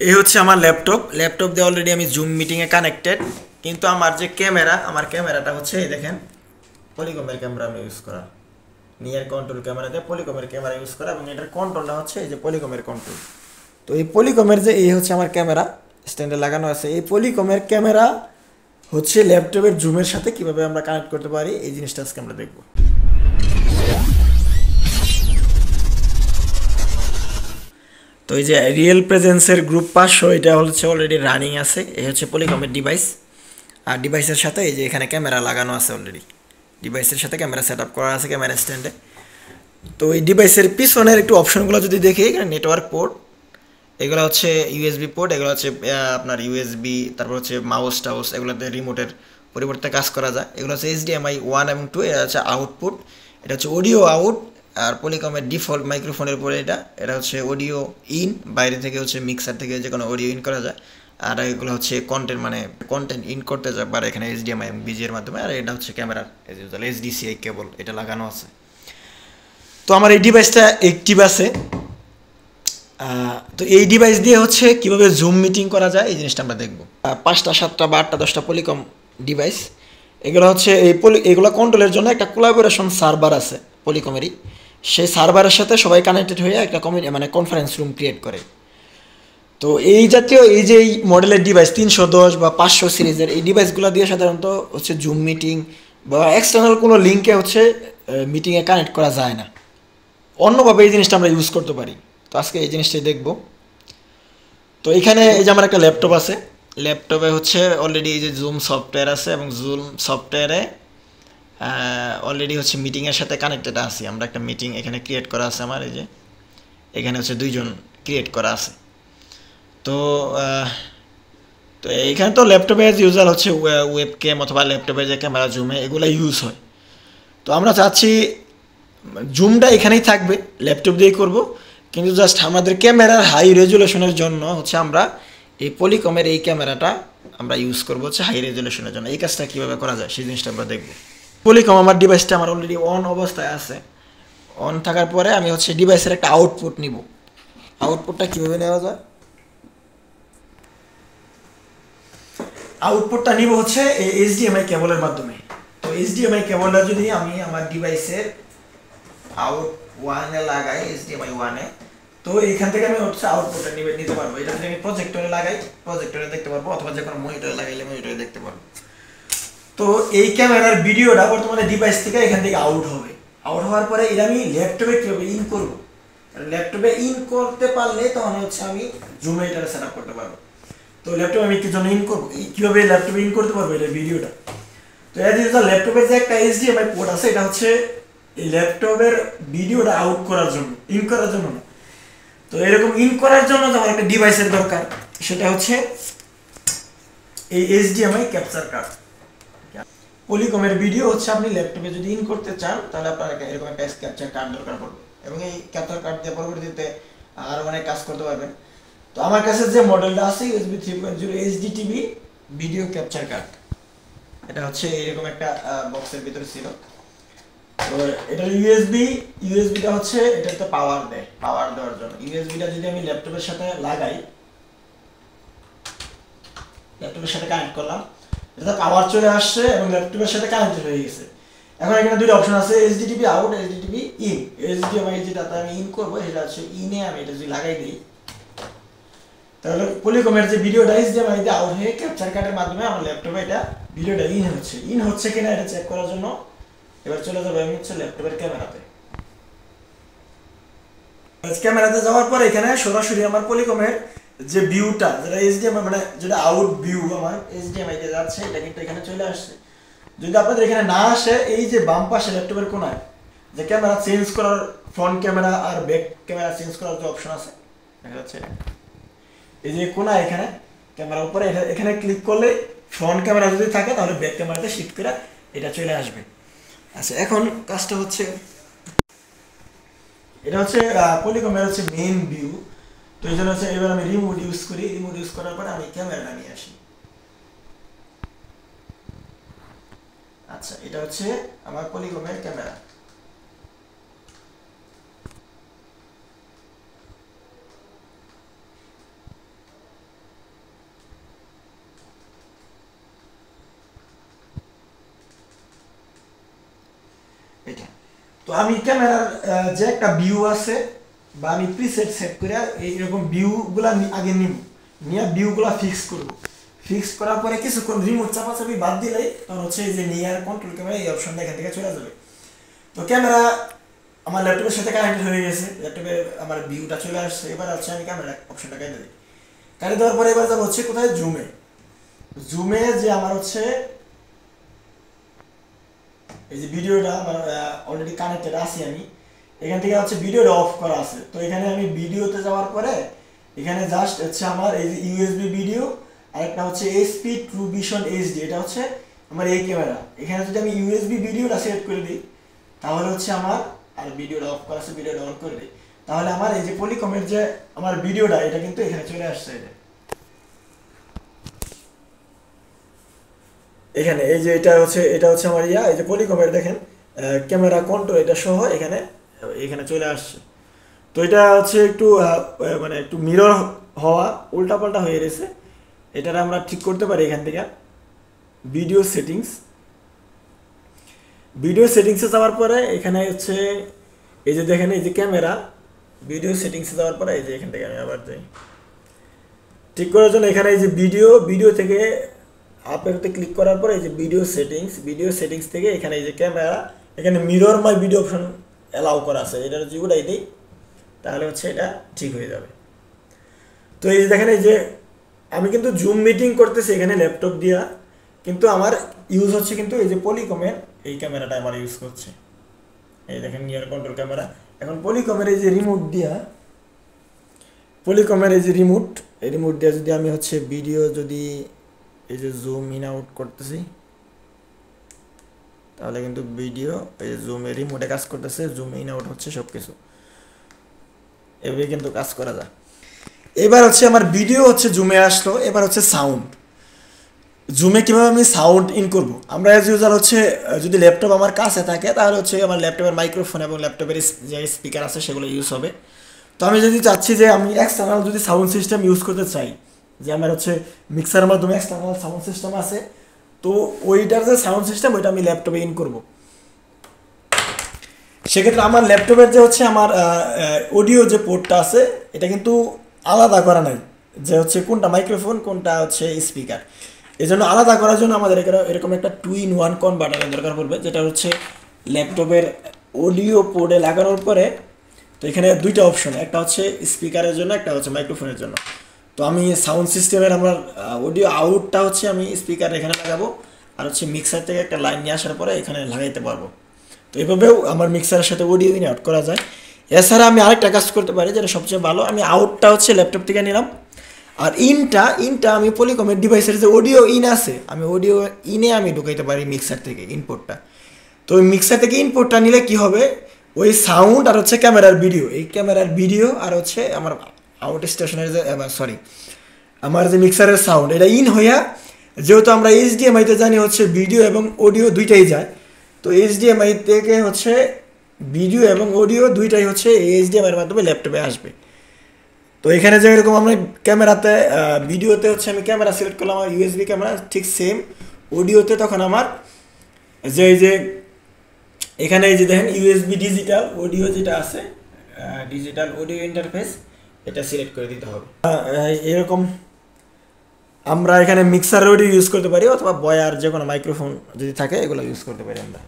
এই হচ্ছে আমার ল্যাপটপ দিয়ে অলরেডি আমি জুম মিটিংয়ে কানেক্টেড। কিন্তু আমার যে ক্যামেরা, আমার ক্যামেরাটা হচ্ছে এই দেখেন পলিকমের ক্যামেরা আমি ইউজ করা, নিয়ার কন্ট্রোল ক্যামেরা দিয়ে পলিকমের ক্যামেরা ইউজ করা, এবং এটার কন্ট্রোলটা হচ্ছে এই যে পলিকমের কন্ট্রোল। তো এই পলিকমের যে এই হচ্ছে আমার ক্যামেরা স্ট্যান্ডে লাগানো আছে, এই পলিকমের ক্যামেরা হচ্ছে ল্যাপটপের জুমের সাথে কিভাবে আমরা কানেক্ট করতে পারি এই জিনিসটা আজকে আমরা দেখব। তো এই যে রিয়েল প্রেজেন্সের গ্রুপ 500 এটা হচ্ছে অলরেডি রানিং আছে। এই হচ্ছে পলিকমের ডিভাইস, আর ডিভাইসের সাথে এই যে এখানে ক্যামেরা লাগানো আছে অলরেডি, ডিভাইসের সাথে ক্যামেরা সেট আপ করা আছে ক্যামেরা স্ট্যান্ডে। তো এই ডিভাইসের পিছনের একটু অপশনগুলো যদি দেখি, এখানে নেটওয়ার্ক পোর্ট, এগুলো হচ্ছে ইউএসবি পোর্ট, এগুলো হচ্ছে আপনার ইউএসবি, তারপর হচ্ছে মাউস টাউস, এগুলোতে রিমোটের পরিবর্তে কাজ করা যায়। এগুলো হচ্ছে HDMI 1 এবং 2, এটা হচ্ছে আউটপুট, এটা হচ্ছে অডিও আউট। আর পলিকমের ডিফল্ট মাইক্রোফোনের উপরে এটা হচ্ছে অডিও ইন, বাইরে থেকে হচ্ছে মিক্সার থেকে যে কোনো অডিও ইন করা যায়। আর এগুলো হচ্ছে কন্টেন্ট ইন করতে যায় পারে এখানে HDMI এবং BG এর মাধ্যমে। আর এটা হচ্ছে ক্যামেরার HDCI কেবল এটা লাগানো আছে। তো আমার এই ডিভাইসটা অ্যাক্টিভ আছে। তো এই ডিভাইস দিয়ে হচ্ছে কিভাবে জুম মিটিং করা যায় এই জিনিসটা আমরা দেখব। 5টা 7টা বা 8টা 10টা পলিকম ডিভাইস, এগুলো হচ্ছে এগুলো কন্ট্রোলের জন্য একটা কোলাবোরেশন সার্ভার আছে পলিকমেরই। সেই সার্ভারের সাথে সবাই কানেক্টেড হয়ে একটা মানে কনফারেন্স রুম ক্রিয়েট করে। তো এই জাতীয় এই যে এই মডেলের ডিভাইস 310 বা 500 সিরিজের এই ডিভাইসগুলো দিয়ে সাধারণত হচ্ছে জুম মিটিং বা এক্সটার্নাল কোনো লিঙ্কে হচ্ছে মিটিংয়ে কানেক্ট করা যায় না। অন্যভাবে এই জিনিসটা আমরা ইউজ করতে পারি। তো আজকে এই জিনিসটাই দেখব। তো এখানে এই যে আমার একটা ল্যাপটপ আছে, ল্যাপটপে হচ্ছে অলরেডি এই যে জুম সফটওয়্যার আছে, এবং জুম সফটওয়্যারে অলরেডি হচ্ছে মিটিংয়ের সাথে কানেক্টেড আছি। আমরা একটা মিটিং এখানে ক্রিয়েট করা আছে আমার, এই যে এখানে হচ্ছে 2 জন ক্রিয়েট করা আছে। তো তো এইখানে তো ল্যাপটপে অ্যাজ ইউজুয়াল হচ্ছে ওয়েব ক্যাম অথবা ল্যাপটপে যে ক্যামেরা জুমে এগুলো ইউজ হয়। তো আমরা চাচ্ছি জুমটা এখানেই থাকবে, ল্যাপটপ দিয়েই করব, কিন্তু জাস্ট আমাদের ক্যামেরার হাই রেজুলেশনের জন্য হচ্ছে আমরা এই পলিকমের এই ক্যামেরাটা আমরা ইউজ করবো হচ্ছে হাই রেজুলেশনের জন্য। এই কাজটা কীভাবে করা যায় সেই জিনিসটা আমরা দেখব। পলিকম আমার ডিভাইসটা আমার অলরেডি অন অবস্থায় আছে। অন থাকার পরে আমি হচ্ছে ডিভাইসের একটা আউটপুট নিব। আউটপুটটা কীভাবে নেওয়া যায়, আউটপুটটা নিব হচ্ছে এই HDMI কেবলের মাধ্যমে। তো HDMI কেবলটা যদি আমি আমার ডিভাইসের আউট 1 এ লাগাই, HDMI 1 এ, তো এইখান থেকে আমি হচ্ছে আউটপুটটা নিতে পারবো। এটা থেকে আমি প্রজেক্টরে লাগাই, প্রজেক্টরে দেখতে পারবো, অথবা যে কোনো মনিটরে লাগাইলে মনিটরে দেখতে পারবো। তো এই ক্যামেরার ভিডিওটা বর্তমানে ডিভাইস থেকে এখান থেকে আউট হবে। আউট হওয়ার পরে এটা আমি ল্যাপটপে কীভাবে ইন করবো, ল্যাপটপে ইন করতে পারলে তখন হচ্ছে আমি জুমে এটা সেট আপ করতে পারবো। তো ল্যাপটপে আমি কি জন্য ইন করবো, কীভাবে ল্যাপটপে ইন করতে পারবো এটা ভিডিওটা। তো এর যে ল্যাপটপের যে একটা HDMI পোর্ট আছে, এটা হচ্ছে এই ল্যাপটপের ভিডিওটা আউট করার জন্য, ইন করার জন্য না। তো এরকম ইন করার জন্য আমার একটা ডিভাইসের দরকার, সেটা হচ্ছে এই HDMI ক্যাপচার কার্ড। পলিকমের ভিডিও হচ্ছে আপনি ল্যাপটপে যদি ইন করতে চান তাহলে আপনার এরকম একটা ক্যাপচার কার্ড দরকার পড়বে, এবং এই ক্যাপচার কার্ড দিয়ে পরবর্তীতে আরও অনেক কাজ করতে পারবেন। তো আমার কাছে যে মডেলটা আছে USB 3.0 HDTV video capture card, এটা হচ্ছে এরকম একটা বক্সের ভিতরে ছিল। তো এটা ইউএসবিটা হচ্ছে এটাতে পাওয়ার দেয়, পাওয়ার দেওয়ার জন্য ইউএসবিটা যদি আমি ল্যাপটপের সাথে লাগাই, ল্যাপটপের সাথে কানেক্ট করলাম, এটা পাওয়ার চলে আসছে এবং ল্যাপটপের সাথে কানেক্ট হয়ে গেছে। এখন এখানে দুটো অপশন আছে, HDTV out, HDTV in. HDMI যেটাতে আমি ইন করবো সেটা হচ্ছে ইনে, আমি এটা যদি লাগাই দিই তাহলে পলিকমের যে ভিডিওটা HDMI দিয়ে আউট হয়ে ক্যাপচার কার্ডের মাধ্যমে আমার ল্যাপটপে এটা ভিডিওটা ইন হচ্ছে কিনা এটা চেক করার জন্য এবার চলে যাবো আমি হচ্ছে ল্যাপটপের ক্যামেরাতে। ক্যামেরাতে যাওয়ার পর এখানে সরাসরি আমার পলিকমের যে ভিউটা, যেটা HDMI মানে যেটা আউট ভিউ আমার HDMI তে যাচ্ছে, এটা কিন্তু এখানে চলে আসছে। যদি আপনাদের এখানে না আসে, এই যে বাম পাশে ল্যাপটপের কোনায় যে ক্যামেরা চেঞ্জ করার, ফ্রন্ট ক্যামেরা আর ব্যাক ক্যামেরা চেঞ্জ করার যে অপশন আছে দেখা যাচ্ছে, এই যে কোনা এখানে ক্যামেরার উপরে, এখানে ক্লিক করলে ফ্রন্ট ক্যামেরা যদি থাকে তাহলে ব্যাক ক্যামেরাতে শিফট করে এটা চলে আসবে। আচ্ছা, এখন কাজটা হচ্ছে, এটা হচ্ছে পলিকমের হচ্ছে মেইন ভিউ। তো এই জন্য হচ্ছে এবার আমি রিমোট ইউজ করি, রিমোট ইউজ করার পরে আমি ক্যামেরাটা নিয়ে আসি। আচ্ছা, এটা হচ্ছে আমার পলিকমের ক্যামেরা। তো আমি ক্যামেরার যে একটা ভিউ আছে বা আমি প্রিসেট সেট করে এইরকম ভিউগুলা আগে নিব, নিয়ে ভিউগুলা ফিক্স করব। ফিক্স করার পরে কিছুক্ষণ রিমোট চাপাচাপি বাদ দিলেই তখন হচ্ছে এই যে নিয়ার কন্ট্রোল ক্যামেরা এই অপশনটা এখান থেকে চলে যাবে। তো ক্যামেরা আমার ল্যাপটপের সাথে কানেক্টেড হয়ে গেছে, ল্যাপটপে আমার ভিউটা চলে আসছে। এবার হচ্ছে আমি ক্যামেরা অপশনটা কেটে দিই। কেটে দেওয়ার পরে এবার যাবো হচ্ছে কোথায়, জুমে। জুমে যে আমার হচ্ছে এই যে ভিডিওটা আমার অলরেডি কানেক্টেড আছি আমি, এখান থেকে হচ্ছে ভিডিওটা অফ করা আছে। তো এখানে আমি ভিডিওতে যাওয়ার পরে এখানে জাস্ট হচ্ছে আমার এই যে ইউএসবি ভিডিও আর একটা হচ্ছে এসপি ট্রু ভিশন এইচডি, এটা হচ্ছে আমার এই ক্যামেরা। এখানে যদি আমি ইউএসবি ভিডিওটা সিলেক্ট করে দিই তাহলে হচ্ছে আমার, আর ভিডিওটা অফ করা আছে, ভিডিওটা অন করে দিই, তাহলে আমার এই যে পলিকমের যে আমার ভিডিওটা এটা কিন্তু এখানে চলে আসছে। এখানে এই যে এটা হচ্ছে আমার এই যে পলিকমের দেখেন ক্যামেরা কন্ট্রোল এটা সহ এখানে এখানে চলে আসছে। তো এটা হচ্ছে একটু মানে একটু মিরর হওয়া উল্টাপাল্টা হয়ে গেছে, এটা আমরা ঠিক করতে পারি এখান থেকে ভিডিও সেটিংসে যাওয়ার পরে এখানে হচ্ছে এই যে দেখেন এই যে ক্যামেরা ভিডিও সেটিংসে যাওয়ার পরে এই যে এখান থেকে আমি আবার যাই ঠিক করার জন্য। এখানে এই যে ভিডিও থেকে আপেতে ক্লিক করার পরে এই যে ভিডিও সেটিংস থেকে এখানে এই যে ক্যামেরা, এখানে mirror my video option allow করা আছে, এটা যদি উঠাই দিই তাহলে হচ্ছে এটা ঠিক হয়ে যাবে। তো এই যে দেখেন এই যে আমি কিন্তু জুম মিটিং করতেছি এখানে ল্যাপটপ দিয়া, কিন্তু আমার ইউজ হচ্ছে কিন্তু এই যে পলিকমের এই ক্যামেরাটা আমার ইউজ করছে। এই দেখেন নিয়ার কন্ট্রোল ক্যামেরা। এখন পলিকমের এই যে রিমোট দিয়া, পলিকমের এই যে রিমোট দিয়া যদি আমি হচ্ছে ভিডিও যদি এই যে জুম ইন আউট করতেছি তাহলে কিন্তু ভিডিও এই যে জুমের রিমোটে কাজ করতেছে, জুম ইন আউট হচ্ছে সব কিছু, এভাবে কিন্তু কাজ করা যায়। এবার হচ্ছে আমার ভিডিও হচ্ছে জুমে আসলো। এবার হচ্ছে সাউন্ড, জুমে কীভাবে আমি সাউন্ড ইন করব। আমরা অ্যাজ ইউজার হচ্ছে যদি ল্যাপটপ আমার কাছে থাকে তাহলে হচ্ছে আমার ল্যাপটপের মাইক্রোফোন এবং ল্যাপটপের যে স্পিকার আছে সেগুলো ইউজ হবে। তো আমি যদি চাচ্ছি যে আমি এক্সটার্নাল যদি সাউন্ড সিস্টেম ইউজ করতে চাই, যে আমার হচ্ছে মিক্সারের মাধ্যমে এক্সটার্নাল সাউন্ড সিস্টেম আছে, তো ওইটার যে সাউন্ড সিস্টেম ওইটা আমি ল্যাপটপে ইন করব। সেক্ষেত্রে আমার ল্যাপটপের যে হচ্ছে আমার অডিও যে পোর্টটা আছে এটা কিন্তু আলাদা করা নাই, যে হচ্ছে কোনটা মাইক্রোফোন কোনটা হচ্ছে স্পিকার। এই জন্য আলাদা করার জন্য আমাদের এরকম একটা 2-in-1 কনভার্টারের দরকার পড়বে, যেটা হচ্ছে ল্যাপটপের অডিও পোর্টে লাগানোর পরে। তো এখানে দুইটা অপশন, একটা হচ্ছে স্পিকারের জন্য, একটা হচ্ছে মাইক্রোফোনের জন্য। তো আমি সাউন্ড সিস্টেমের আমার অডিও আউটটা হচ্ছে আমি স্পিকার এখানে লাগাবো, আর হচ্ছে মিক্সার থেকে একটা লাইন নিয়ে আসার পরে এখানে লাগাইতে পারবো। তো এভাবেও আমার মিক্সারের সাথে অডিও ইন আউট করা যায়। এছাড়া আমি আরেকটা কাজ করতে পারি যেটা সবচেয়ে ভালো, আমি আউটটা হচ্ছে ল্যাপটপ থেকে নিলাম, আর ইনটা আমি পলিকমের ডিভাইসের যে অডিও ইন আছে আমি অডিও ইনে আমি ঢুকাইতে পারি মিক্সার থেকে ইনপুটটা। তো ওই মিক্সার থেকে ইনপুটটা নিলে কি হবে, ওই সাউন্ড আর হচ্ছে ক্যামেরার ভিডিও, এই ক্যামেরার ভিডিও আর হচ্ছে আমার আউট স্টেশনের যে সরি আমার যে মিক্সারের সাউন্ড এটা ইন হইয়া, যেহেতু আমরা এইচডিএমআইতে জানি হচ্ছে ভিডিও এবং অডিও দুইটাই যায়, তো এইচডিএমআই থেকে হচ্ছে ভিডিও এবং অডিও দুইটাই হচ্ছে এইচডিএমআইয়ের মাধ্যমে ল্যাপটপে আসবে। তো এখানে যে এরকম আমরা ক্যামেরাতে ভিডিওতে হচ্ছে আমি ক্যামেরা সিলেক্ট করলাম আমার ইউএসবি ক্যামেরা, ঠিক সেম অডিওতে তখন আমার যে এই যে এখানে এই যে দেখেন ইউএসবি ডিজিটাল অডিও যেটা আছে, ডিজিটাল অডিও ইন্টারফেস, এটা সিলেক্ট করে দিতে হবে। এরকম আমরা এখানে মিক্সার অডিও ইউজ করতে পারি অথবা বয়ার যে কোনো মাইক্রোফোন যদি থাকে এগুলো ইউজ করতে পারি আমরা।